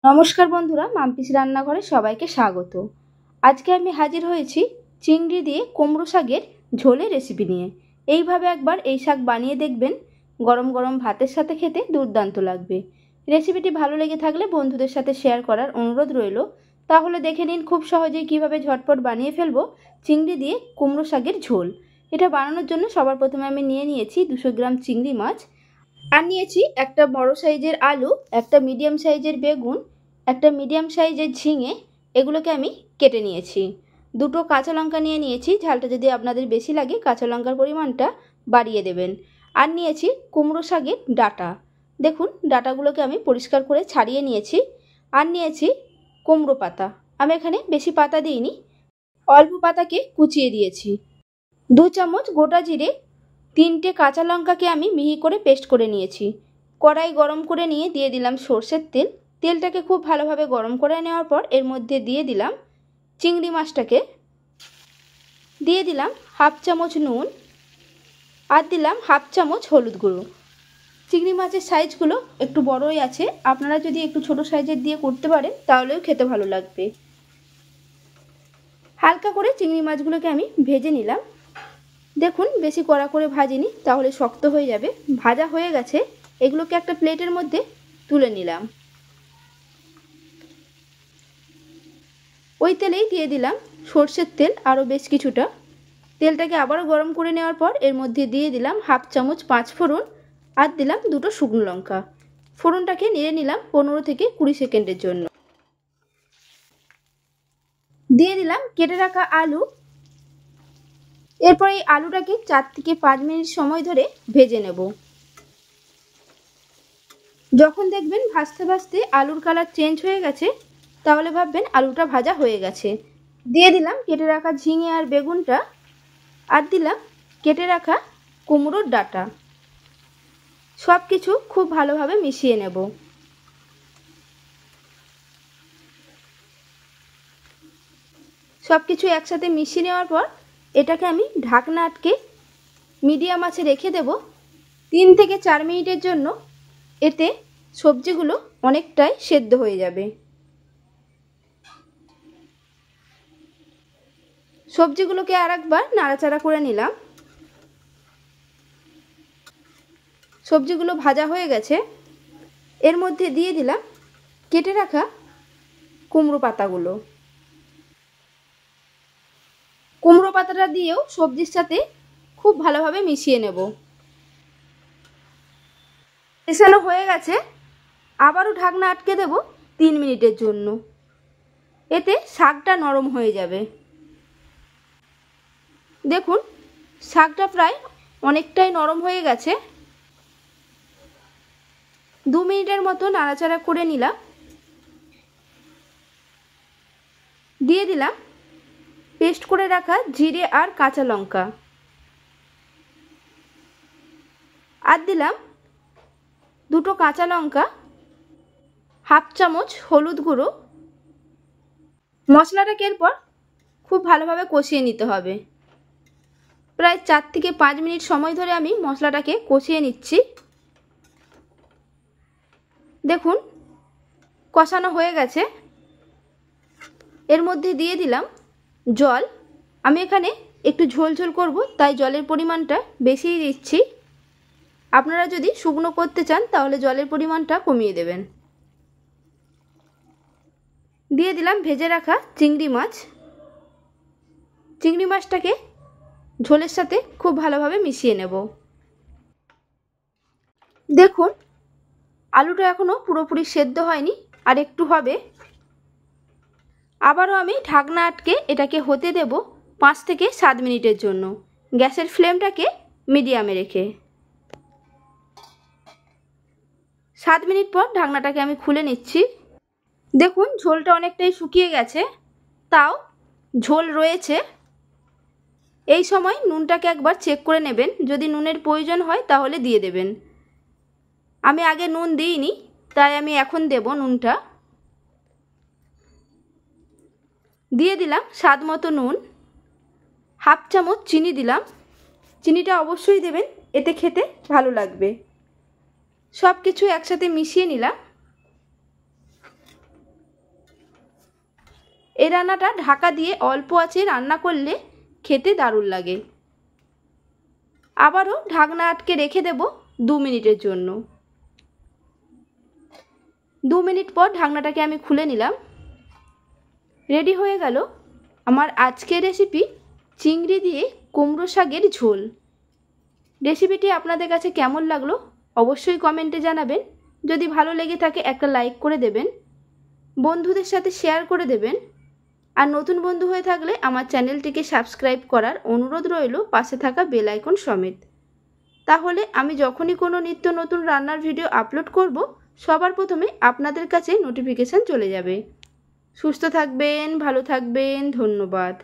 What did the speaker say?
নমস্কার বন্ধুরা, মাম্পিস রান্নাঘরে সবাইকে স্বাগত। আজকে আমি হাজির হয়েছি চিংড়ি দিয়ে কুমড়ো শাকের ঝোলের রেসিপি নিয়ে। এইভাবে একবার এই শাক বানিয়ে দেখবেন, গরম গরম ভাতের সাথে খেতে দুর্দান্ত লাগবে। রেসিপিটি ভালো লেগে থাকলে বন্ধুদের সাথে শেয়ার করার অনুরোধ রইল। তাহলে দেখে নিন খুব সহজেই কিভাবে ঝটপট বানিয়ে ফেলবো চিংড়ি দিয়ে কুমড়ো শাকের ঝোল। এটা বানানোর জন্য সবার প্রথমে আমি নিয়েছি 200 গ্রাম চিংড়ি মাছ, আর নিয়েছি একটা বড় সাইজের আলু, একটা মিডিয়াম সাইজের বেগুন, একটা মিডিয়াম সাইজের ঝিঙে। এগুলোকে আমি কেটে নিয়েছি। দুটো কাঁচা লঙ্কা নিয়েছি, ঝালটা যদি আপনাদের বেশি লাগে কাঁচা লঙ্কার পরিমাণটা বাড়িয়ে দেবেন। আর নিয়েছি কুমড়ো শাকের ডাঁটা। দেখুন ডাঁটাগুলোকে আমি পরিষ্কার করে ছাড়িয়ে নিয়েছি। আর নিয়েছি কুমড়ো পাতা। আমি এখানে বেশি পাতা দিইনি, অল্প পাতাকে কুচিয়ে দিয়েছি। 2 চামচ গোটা জিরে, 3টে কাঁচা লঙ্কাকে আমি মিহি করে পেস্ট করে নিয়েছি। কড়াই গরম করে নিয়ে দিয়ে দিলাম সর্ষের তেল। তেলটাকে খুব ভালোভাবে গরম করে নেওয়ার পর এর মধ্যে দিয়ে দিলাম চিংড়ি মাছটাকে, দিয়ে দিলাম 1/2 চামচ নুন, আর দিলাম 1/2 চামচ হলুদ গুঁড়ো। চিংড়ি মাছের সাইজগুলো একটু বড়ই আছে, আপনারা যদি একটু ছোট সাইজের দিয়ে করতে পারেন তাহলেও খেতে ভালো লাগবে। হালকা করে চিংড়ি মাছগুলোকে আমি ভেজে নিলাম। দেখুন বেশি কড়া করে ভাজিনি, তাহলে শক্ত হয়ে যাবে। ভাজা হয়ে গেছে, এগুলোকে একটা প্লেটের মধ্যে তুলে নিলাম। ওই তেলেই দিয়ে দিলাম সর্ষের তেল, আরও বেশ কিছুটা। তেলটাকে আবারও গরম করে নেওয়ার পর এর মধ্যে দিয়ে দিলাম 1/2 চামচ 5 ফোড়ন, আর দিলাম 2টো শুকনো লঙ্কা। ফোড়নটাকে নেড়ে নিলাম 15 থেকে 20 সেকেন্ডের জন্য। দিয়ে দিলাম কেটে রাখা আলু। এরপর এই আলুটাকে 4 থেকে 5 মিনিট সময় ধরে ভেজে নেব। যখন দেখবেন ভাজতে ভাজতে আলুর কালার চেঞ্জ হয়ে গেছে, তাহলে ভাববেন আলুটা ভাজা হয়ে গেছে। দিয়ে দিলাম কেটে রাখা ঝিঙে আর বেগুনটা, আর দিলাম কেটে রাখা কুমড়োর ডাঁটা। সব কিছু খুব ভালোভাবে মিশিয়ে নেব। সব কিছু একসাথে মিশিয়ে নেওয়ার পর এটাকে আমি ঢাকনা আটকে মিডিয়াম আঁচে রেখে দেব 3 থেকে 4 মিনিটের জন্য। এতে সবজিগুলো অনেকটাই সেদ্ধ হয়ে যাবে। সবজিগুলোকে আর একবার নাড়াচাড়া করে নিলাম। সবজিগুলো ভাজা হয়ে গেছে, এর মধ্যে দিয়ে দিলাম কেটে রাখা কুমড়ো পাতাগুলো। কুমড়ো পাতাটা দিয়েও সবজির সাথে খুব ভালোভাবে মিশিয়ে নেব। মেশানো হয়ে গেছে, আবারও ঢাকনা আটকে দেব 3 মিনিটের জন্য। এতে শাকটা নরম হয়ে যাবে। দেখুন শাকটা প্রায় অনেকটাই নরম হয়ে গেছে। 2 মিনিটের মতো নাড়াচাড়া করে নিলাম। দিয়ে দিলাম পেস্ট করে রাখা জিরে আর কাঁচা লঙ্কা, আর দিলাম 2টো কাঁচা লঙ্কা, 1/2 চামচ হলুদ গুঁড়ো। মশলাটাকে এরপর খুব ভালোভাবে কষিয়ে নিতে হবে। প্রায় 4 থেকে 5 মিনিট সময় ধরে আমি মশলাটাকে কষিয়ে নিচ্ছি। দেখুন কষানো হয়ে গেছে। এর মধ্যে দিয়ে দিলাম জল। আমি এখানে একটু ঝোল ঝোল করব, তাই জলের পরিমাণটা বেশিই দিচ্ছি। আপনারা যদি শুকনো করতে চান তাহলে জলের পরিমাণটা কমিয়ে দেবেন। দিয়ে দিলাম ভেজে রাখা চিংড়ি মাছ। চিংড়ি মাছটাকে ঝোলের সাথে খুব ভালোভাবে মিশিয়ে নেব। দেখুন আলুটা এখনও পুরোপুরি সেদ্ধ হয়নি, আর একটু হবে। আবারও আমি ঢাকনা আটকে এটাকে হতে দেব 5 থেকে 7 মিনিটের জন্য, গ্যাসের ফ্লেমটাকে মিডিয়ামে রেখে। 7 মিনিট পর ঢাকনাটাকে আমি খুলে নিচ্ছি। দেখুন ঝোলটা অনেকটাই শুকিয়ে গেছে, তাও ঝোল রয়েছে। এই সময় নুনটাকে একবার চেক করে নেবেন, যদি নুনের প্রয়োজন হয় তাহলে দিয়ে দেবেন। আমি আগে নুন দিইনি, তাই আমি এখন দেব নুনটা। দিয়ে দিলাম স্বাদ মতো নুন। 1/2 চামচ চিনি দিলাম। চিনিটা অবশ্যই দেবেন, এতে খেতে ভালো লাগবে। সব কিছু একসাথে মিশিয়ে নিলাম। এই রান্নাটা ঢাকা দিয়ে অল্প আঁচে রান্না করলে খেতে দারুণ লাগে। আবারও ঢাকনা আটকে রেখে দেব 2 মিনিটের জন্য। 2 মিনিট পর ঢাকনাটাকে আমি খুলে নিলাম। রেডি হয়ে গেল আমার আজকের রেসিপি চিংড়ি দিয়ে কুমড়ো শাকের ঝোল। রেসিপিটি আপনাদের কাছে কেমন লাগলো অবশ্যই কমেন্টে জানাবেন। যদি ভালো লেগে থাকে একটা লাইক করে দেবেন, বন্ধুদের সাথে শেয়ার করে দেবেন, আর নতুন বন্ধু হয়ে থাকলে আমার চ্যানেলটিকে সাবস্ক্রাইব করার অনুরোধ রইল পাশে থাকা বেল আইকন সমেত। তাহলে আমি যখনই কোনো নিত্য নতুন রান্নার ভিডিও আপলোড করব সবার প্রথমে আপনাদের কাছে নোটিফিকেশান চলে যাবে। সুস্থ থাকবেন, ভালো থাকবেন, ধন্যবাদ।